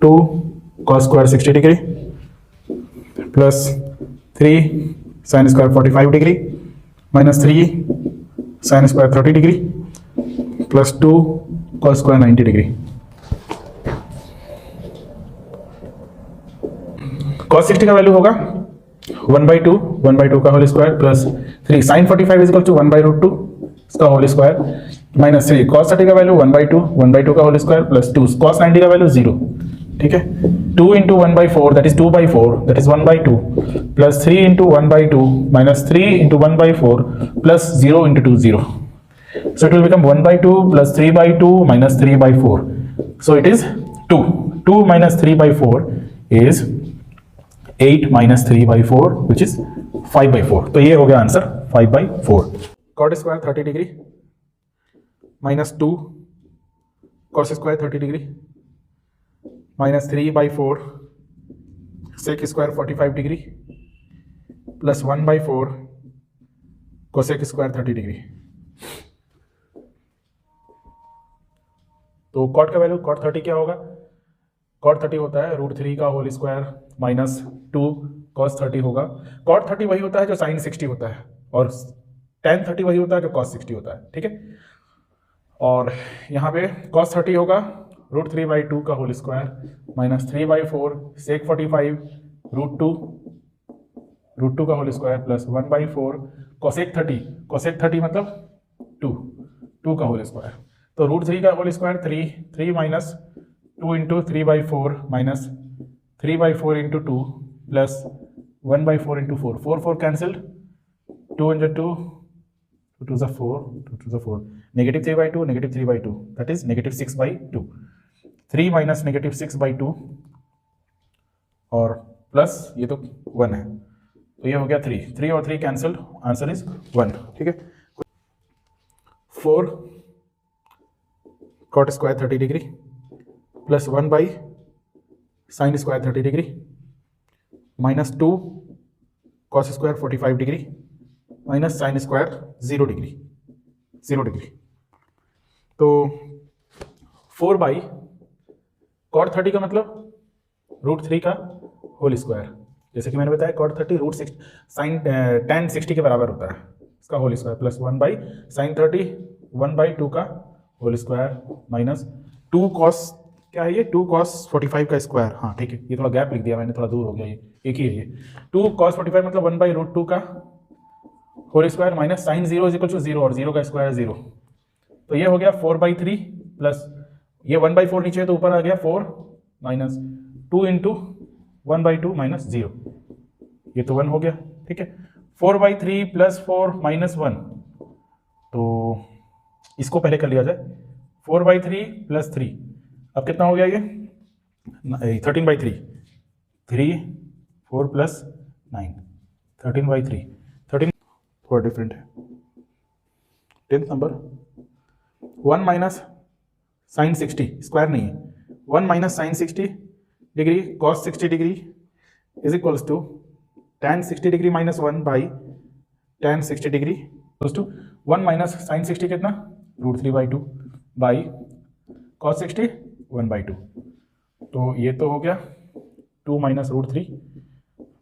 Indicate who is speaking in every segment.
Speaker 1: 2 cos square 60 degree plus 3 sin square 45 degree minus 3 sin square 30 degree plus 2 cos square 90 degree. cos 60 का value होगा 1/2 का whole square plus 3 sin 45 is equal to 1/√2 इसका whole square minus 3 cos 30 का value 1/2 का whole square plus 2 cos 90 का value 0. ठीक है, 2 into 1/4 that is 2/4 that is 1/2 plus 3 into 1/2 minus 3 into 1/4 plus 0 into 2 0. So it will become 1/2 plus 3/2 minus 3/4. So it is 2. 2 minus 3/4 is 8 minus 3/4 which is 5/4. तो ये हो गया answer 5/4. Cot square 30 degree minus 2 cos square 30 degree minus 3/4 sec square 45 degree plus 1/4 cosec square 30 degree. तो cot का value cot 30 क्या होगा? cot 30 होता है √3 का होल स्क्वायर माइनस 2 cos 30 होगा. cot 30 वही होता है जो sin 60 होता है और tan 30 वही होता है जो cos 60 होता है. ठीक है, और यहाँ पे cos 30 होगा √3/2 का होल स्क्वायर माइनस 3/4 sec 45 √2 का होल स्क्वायर प्लस 1/4 cosec 30 मतलब 2 का होल स्क्वायर. तो √3 का whole square 3 minus 2 into 3/4 minus 3/4 into 2 plus 1/4 into 4 cancelled 2 into 2 2 ज़ा 4 negative 3/2 that is negative 6/2 3 minus negative 6/2 और प्लस ये तो 1 है तो ये हो गया 3 और 3 कैंसिल्ड आंसर इज 1. ठीक है, 4 cot square 30 degree plus 1 sin square 30 degree minus 2 cos square 45 degree minus sin square 0 degree. तो 4 cot 30 का मतलब √3 का होल स्क्वायर, जैसे कि मैंने बताया cot 30 √6 sin tan 60 के बराबर होता है इसका होल स्क्वायर प्लस 1 sin 30 1/2 का होल स्क्वायर माइनस 2 cos क्या है ये 2 cos 45 का स्क्वायर. हाँ ठीक है, ये थोड़ा गैप लिख दिया मैंने, थोड़ा दूर हो गया, ये एक ही है. ये 2 cos 45 मतलब 1/√2 का whole square minus sine 0 is equal to 0 और 0 का स्क्वायर 0. तो ये हो गया 4/3 प्लस ये 1/4 नीचे है तो ऊपर आ गया 4 माइनस 2 इंटू 1/2 माइनस 0, ये तो 1 हो गया. ठीक है, 4/3 प्लस 4 माइनस 1, तो इसको पहले कर लिया जाए. 4/3 प्लस 3 अब कितना हो गया ये 13/3 3 4 प्लस 9 13/3 13 थोड़ा डिफरेंट है. 10th number 1 minus sine 60 square नहीं है 1 minus sine 60 degree cos 60 degree is equals to tan 60 degree minus 1 by tan 60 degree equals to 1 minus sine 60 कितना √3/2 बाई cos 60 1/2. तो ये तो हो गया 2 minus √3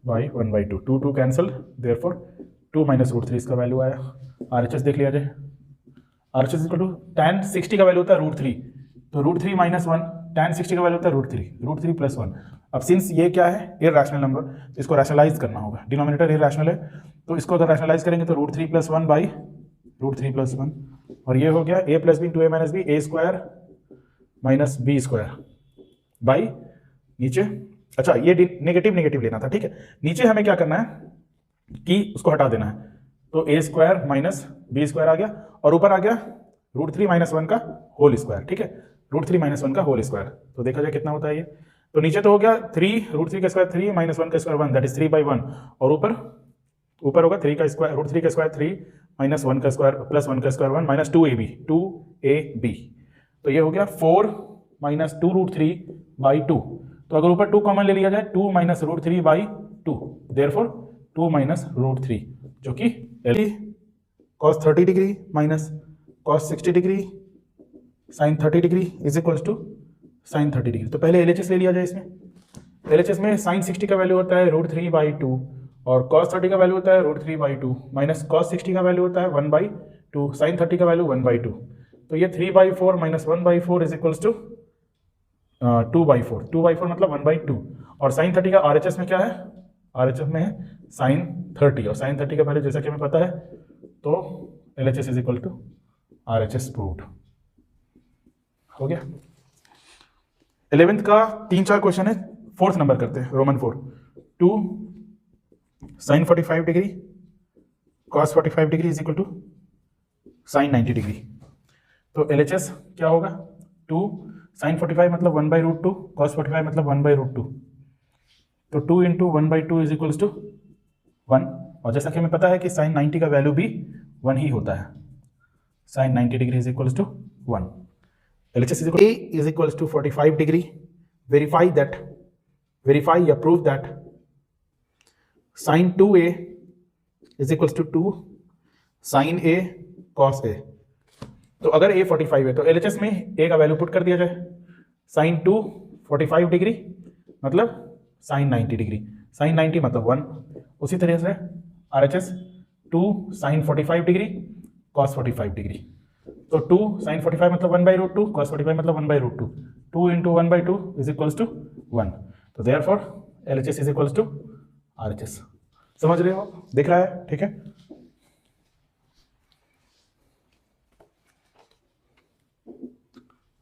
Speaker 1: by 1/2 2 cancel therefore 2 minus √3 इसका वैल्यू आया. RHS देख लिया जाए. RHS इक्वल टू tan 60 का वैल्यू होता है √3 तो √3 माइनस 1 tan 60 का वैल्यू होता है √3 प्लस 1. अब सिंस ये क्या है इरैशनल नंबर तो इसको रैशनलाइज करना होगा. डिनोमिनेटर इरैशनल है तो इसको अगर रैशनलाइज करेंगे तो √3 प्लस 1 बाई √3 प्लस 1 और ये हो गया a plus B 2a minus B a square minus B square by नीचे. अच्छा ये नेगेटिव लेना था. ठीक है, नीचे हमें क्या करना है कि उसको हटा देना है तो a square minus B square आ गया और ऊपर आ गया √3 माइनस 1 का होल स्क्वायर. ठीक है, √3 माइनस 1 का होल स्क्वायर. तो देखा जाए कितना होता है ये. तो नीचे तो हो गया 3 √3 का स्क्वायर 3 माइनस 1 का स्क्वायर 1 दैट इज 3/1 और ऊपर होगा 3 का स्क्वायर √3 का स्क्वायर 3 माइनस 1 का स्क्वायर प्लस 1 का स्क्वायर 1 माइनस 2ab. तो ये हो गया 4 माइनस 2√3/2. तो अगर ऊपर 2 कॉमन ले लिया जाए 2 माइनस √3/2 देयरफॉर 2 माइनस √3 जो कि cos 30 degree minus cos 60 degree sin 30 degree is equals to sine 30 degree. तो पहले LHS ले लिया जाए। इसमें LHS में साइन 60 का वैल्यू होता है √3/2 और cos 30 का वैल्यू होता है √3/2 माइनस cos 60 का वैल्यू होता है 1/2, साइन 30 का वैल्यू 1/2। तो ये 3/4 माइनस 1/4 इज इक्वल्स टू 2/4। 2/4 मतलब 1/2। और साइन 30 का RHS में क्या है? RHS में है साइन 30 और साइन 30 का वैल्यू जैसा कि हमें पता है, तो LHS is equal to RHS proved. हो गया। 11th का 3-4 क्वेश्चन है। 4th नंबर करते हैं, roman 4। 2 sine 45 degree cos 45 degree is equal to sine 90 degree. तो LHS क्या होगा? 2 साइन 45 मतलब 1/√2, cos 45 मतलब 1/√2। तो 2 इंटू 1/2 इज इक्वल्स टू 1। और जैसा कि हमें पता है कि साइन 90 का वैल्यू भी 1 ही होता है। Sine 90 degree is equals to 1। LHS is equals to 45 degree. Verify या prove that sin 2a is equals to 2 sin a cos a। तो अगर a 45 है तो LHS में a का वैल्यू पुट कर दिया जाए। sin 2 45 डिग्री मतलब sin 90 डिग्री, sin 90 मतलब 1। उसी तरह से RHS 2 sin 45 degree cos 45 degree. तो 2 sin 45 मतलब 1/√2, cos 45 मतलब 1/√2। 2 इंटू 1/2 इज इक्वल्स टू 1। तो therefore LHS is equals to RHS। समझ रहे हो? दिख रहा है? ठीक है।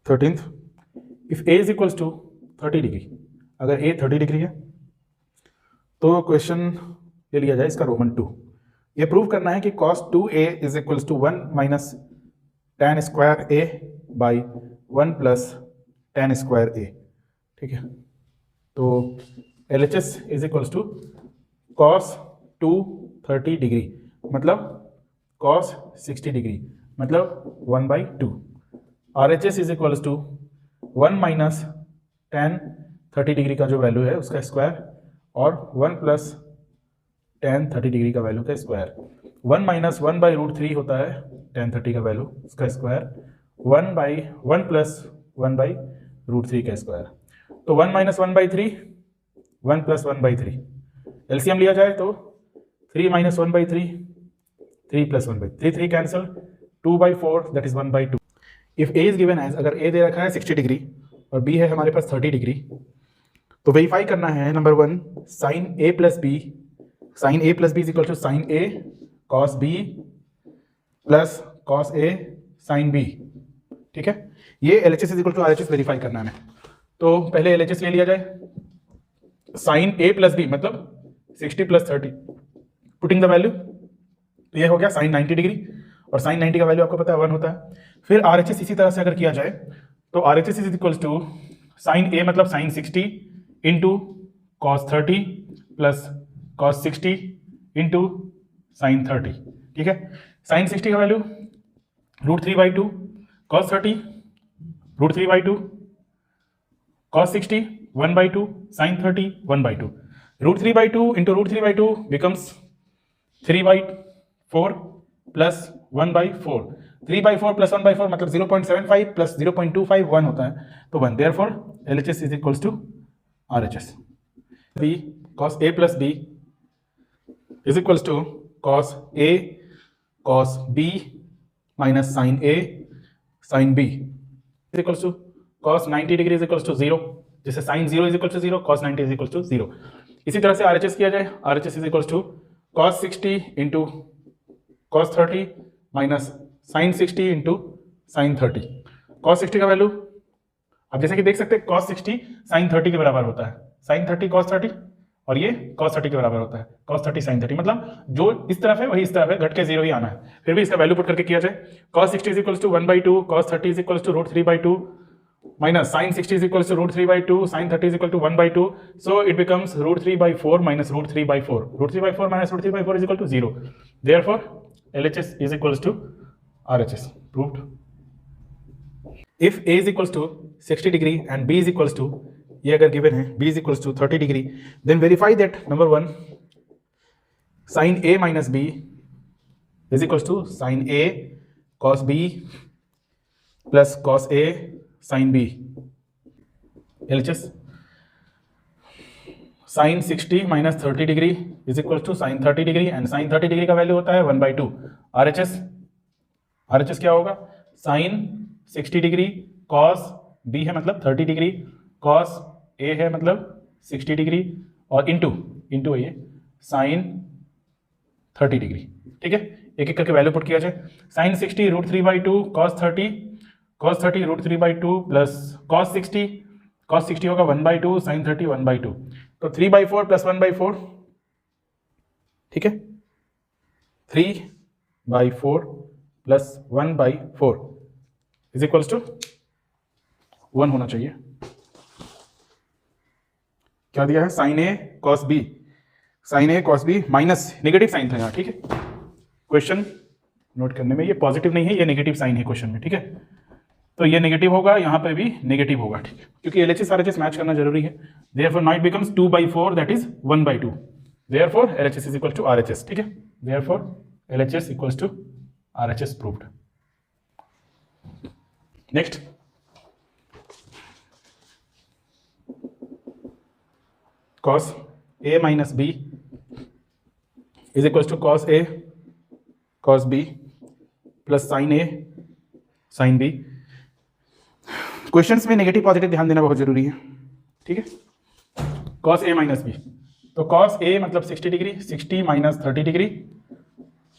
Speaker 1: Thirteenth, if A is equals to 30 degree, अगर A 30 डिग्री है तो क्वेश्चन ले लिया जाए इसका रोमन 2। ये प्रूव करना है कि cos 2a is equals to 1 minus tan square a by 1 plus tan square a। ठीक है। तो LHS is equals to cos 2 30 degree मतलब cos 60 डिग्री मतलब 1/2। RHS is equals to 1 minus tan 30 degree का जो वैल्यू है उसका स्क्वायर और 1 प्लस tan 30 डिग्री का वैल्यू का स्क्वायर। 1 माइनस 1/√3 होता है tan 30 का वैल्यू, उसका स्क्वायर 1 प्लस 1/√3 का स्क्वायर। तो 1 माइनस 1/3, 1 प्लस 1/3। LCM लिया जाए तो 3 minus 1/3, 3 plus 1/3, 3 cancel, 2/4 that is 1/2। If A is given as, अगर A दे रखा है 60 डिग्री और B है हमारे पास 30 डिग्री, तो वेरीफाई करना है number 1 sine A plus B, sine A plus B is equal to sine A cos B plus cos A sin B। ठीक है। ये LHS is equal to RHS verify करना है। तो पहले LHS ले लिया जाए। साइन A प्लस बी मतलब 60 प्लस 30, पुटिंग द वैल्यू, तो ये हो गया साइन 90 डिग्री और साइन 90 का वैल्यू आपको पता है 1 होता है। फिर RHS इसी तरह से अगर किया जाए तो RHS is equal to sine A मतलब sine 60 into cos 30 plus cos 60 into sine 30। ठीक है। साइन 60 का value √3/2, cos 30 √3/2, cos 60 1/2, sin 30 1/2। √3/2 into √3/2 becomes 3/4 plus 1/4। 3/4 plus 1/4 मतलब 0.75 प्लस 0.25 1 होता है, तो 1। Therefore LHS is equals to RHS। B cos A plus B is equals to cos A cos B minus sine A sine B is equals to cos 90 degree is equals to 0, जैसे sine 0 is equals to 0, cos 90 is equals to 0। इसी तरह से RHS किया जाए। RHS is equals to cos 60 into cos 30 minus sine 60 into sine 30। cos 60 का value अब जैसे कि देख सकते हैं cos 60 साइन 30 के बराबर होता है, साइन 30 cos 30 और ये cos 30 के बराबर होता है, cos 30 sin 30, मतलब जो इस तरफ है वही इस तरफ है, घट के 0 ही आना है। फिर भी इसका वैल्यू पुट करके किया जाए। cos 60 is equals to 1/2, cos 30 is equals to √3/2 minus sin 60 is equals to √3/2, sin 30 is equal to 1/2, so it becomes √3/4 minus √3/4. √3/4 minus √3/4 is equal to 0. Therefore, LHS is equals to RHS. Proved. If A is equals to 60 degree and B is equals to, ये अगर given है B is equals to 30 degree, then verify that number 1 sin A minus B is equals to sin A cos B plus cos A sin B। LHS sine 60 minus 30 degree is equal to sine 30 degree and sine 30 degree का value होता है 1/2। RHS क्या होगा, sign 60 degree cos B है मतलब 30 degree, cos A है मतलब 60 degree और इंटू ये साइन 30 डिग्री। ठीक है, एक एक करके वैल्यू पुट किया जाए। साइन 60 √3/2 cos 30 √3/2 प्लस cos 60 होगा 1/2 साइन 30 1/2, तो 3/4 प्लस 1/4, ठीक है, 3/4 प्लस 1/4 इज इक्वल्स टू 1 होना चाहिए। क्या दिया है, sine A cos B minus negative sine था यहाँ, ठीक है, क्वेश्चन नोट करने में ये पॉजिटिव नहीं है, ये नेगेटिव साइन है क्वेश्चन में, ठीक है, तो ये नेगेटिव होगा, यहाँ पे भी नेगेटिव होगा, ठीक है, क्योंकि LHS RHS मैच करना जरूरी है। Therefore now it becomes 2/4 that is 1/2, therefore LHS is equal to RHS, ठीक है, therefore LHS equals to RHS proved। Next, cos A minus B is equals to cos A cos B plus sine A sine B। Questions में negative positive ध्यान देना बहुत जरूरी है, ठीक है। cos A माइनस B, तो cos A मतलब 60 डिग्री, 60 माइनस 30 डिग्री,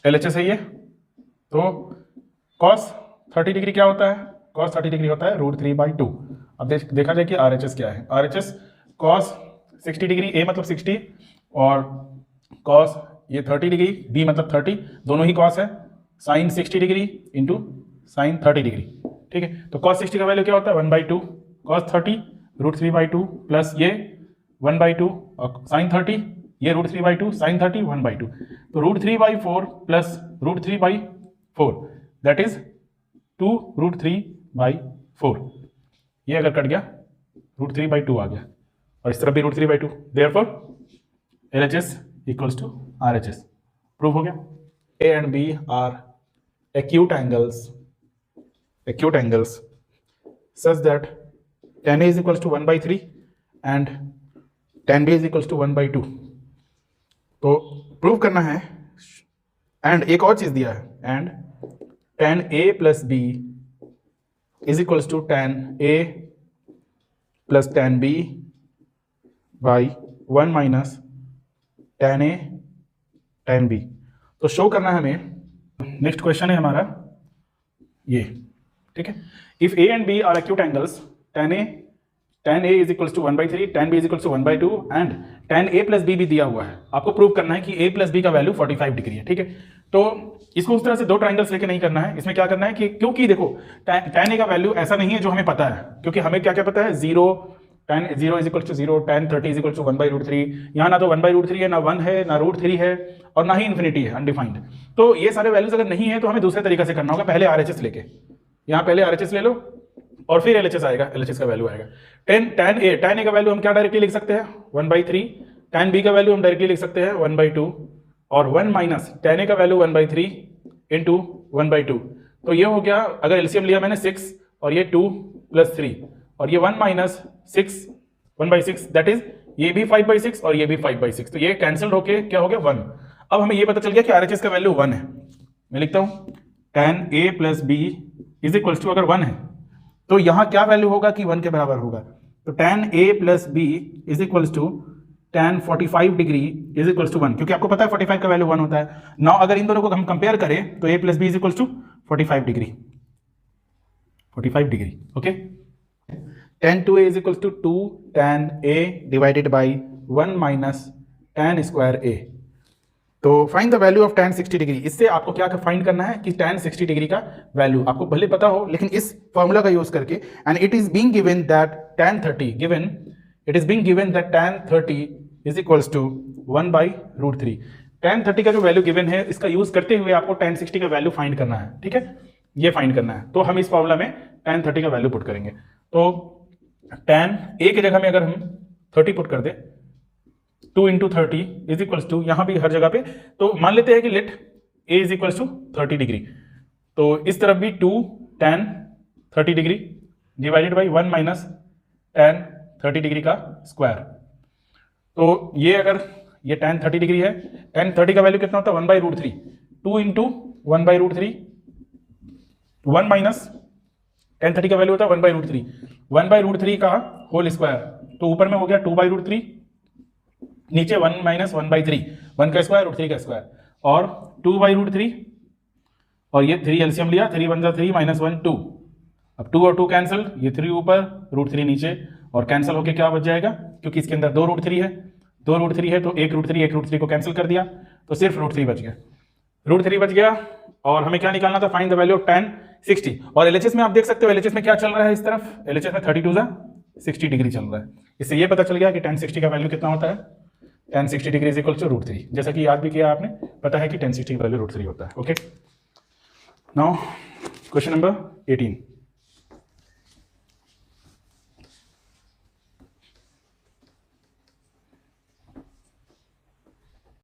Speaker 1: LHS है ये, तो cos 30 डिग्री क्या होता है, cos 30 डिग्री होता है √3/2। अब देखा जाए कि RHS क्या है, RHS cos 60 डिग्री, A मतलब 60 और cos ये 30 डिग्री, B मतलब 30, दोनों ही cos है, sine 60 degree into sine 30 degree, ठीक है, तो cos 60 का वैल्यू क्या होता है 1/2, cos 30 √3/2 प्लस ये 1/2 और साइन 30 ये √3/2 साइन 30 1/2, तो √3/4 प्लस √3/4 दैट इज 2√3/4, ये अगर कट गया √3/2 आ गया और इस तरफ भी √3/2, therefore LHS equals to RHS। Prove हो गया। A and B are acute angles such that tan A is equals to 1/3 and tan B is equals to 1/2। तो प्रूव करना है, एंड एक और चीज दिया है, and tan A plus B is equals to tan A plus tan B by 1 minus tan A tan B। तो show करना है हमें। नेक्स्ट क्वेश्चन है हमारा ये, ठीक है, if A and B are acute angles, tan A is equals to 1/3, tan B is equals to 1/2 and tan A plus B भी दिया हुआ है। आपको प्रूव करना है कि A plus B का वैल्यू 45 डिग्री है, ठीक है, तो इसको उस तरह से दो ट्राइंगल्स लेके नहीं करना है। इसमें क्या करना है कि क्योंकि देखो tan A का वैल्यू ऐसा नहीं है जो हमें पता है, क्योंकि हमें क्या क्या पता है, 0 tan 0 is equal to 0, tan 30 is equal to 1/√3, यहाँ ना तो 1/√3 है, ना 1 है, ना √3 है और ना ही इन्फिनिटी है, अनडिफाइंड। तो ये सारे वैल्यूज अगर नहीं है तो हमें दूसरे तरीके से करना होगा, पहले RHS लेके, यहाँ पहले RHS ले लो और फिर LHS आएगा, LHS का वैल्यू आएगा। tan A का वैल्यू हम क्या डायरेक्टली लिख सकते हैं 1/3, tan B का वैल्यू हम डायरेक्टली लिख सकते हैं 1/2 और 1 माइनस tan A का वैल्यू 1/3 इंटू 1/2, तो ये हो गया, अगर एलसीएम लिया मैंने 6 और ये 2 + 3 और ये 1 माइनस 6 1/6 दैट इज ये भी 5/6 और ये भी 5/6, तो ये कैंसिल्ड होके क्या हो गया 1। अब हमें ये पता चल गया कि RHS का वैल्यू 1 है। मैं लिखता हूं tan A plus B is equals to, अगर 1 है तो यहां क्या वैल्यू होगा कि 1 के बराबर होगा, तो tan A plus B is equals to tan 45 degree is equals to 1, क्योंकि आपको पता है 45 का वैल्यू 1 होता है। नाउ अगर इन दोनों को हम कंपेयर करें तो A plus B is equals to 45 degree, okay. tan 2A is equals to 2 tan A divided by 1 minus tan square A। तो find the value of tan 60 degree. इससे आपको क्या फाइंड करना है कि tan 60 डिग्री का वैल्यू आपको भले पता हो, लेकिन इस फॉर्मूला का यूज करके, and it is being given that tan 30 is equals to 1/√3। tan 30 का जो वैल्यू गिवन है, इसका यूज करते हुए आपको tan 60 का वैल्यू फाइंड करना है, ठीक है, ये फाइंड करना है। तो हम इस फॉर्मूला में tan 30 का वैल्यू पुट करेंगे, तो tan A की जगह में अगर हम 30 पुट कर दे, 2 × 30 इज इक्वल्स टू, यहां भी हर जगह पे तो मान लेते हैं कि let A is equals to 30 degree, तो इस तरफ भी 2 tan 30 degree divided by 1 minus tan 30 degree का स्क्वायर। तो ये अगर ये tan 30 डिग्री है, tan 30 का वैल्यू कितना होता है 1/√3, 2 इंटू 1/√3, 1 माइनस tan 30 का वैल्यू होता है 1/√3, 1/√3 का होल स्क्वायर, तो ऊपर में हो गया 2/√3, नीचे 1 माइनस 1/3, 1 का स्क्वायर और 3 का स्क्वायर, और 2/√3, और ये 3 एलसीएम लिया, 3 वन जा 3 माइनस 1 2, अब 2 और 2 कैंसिल, ये 3 ऊपर √3 नीचे, और कैंसिल होके क्या बच जाएगा, क्योंकि इसके अंदर 2 √3 है, 2 √3 है तो 1 √3 को कैंसिल कर दिया, तो सिर्फ √3 बच गया, √3 बच गया। और हमें क्या निकालना था, find the value of tan 60। और एलएचएस में आप देख सकते हो, एलएचएस में क्या चल रहा है, इस तरफ एलएचएस में 32 डिग्री चल रहा है। इससे ये पता चल गया कि tan 60 का वैल्यू कितना होता है, tan 60 degree is equal to √3, जैसा कि याद भी किया आपने, पता है कि tan 60 का वैल्यू √3 होता है। Okay, now question number 18।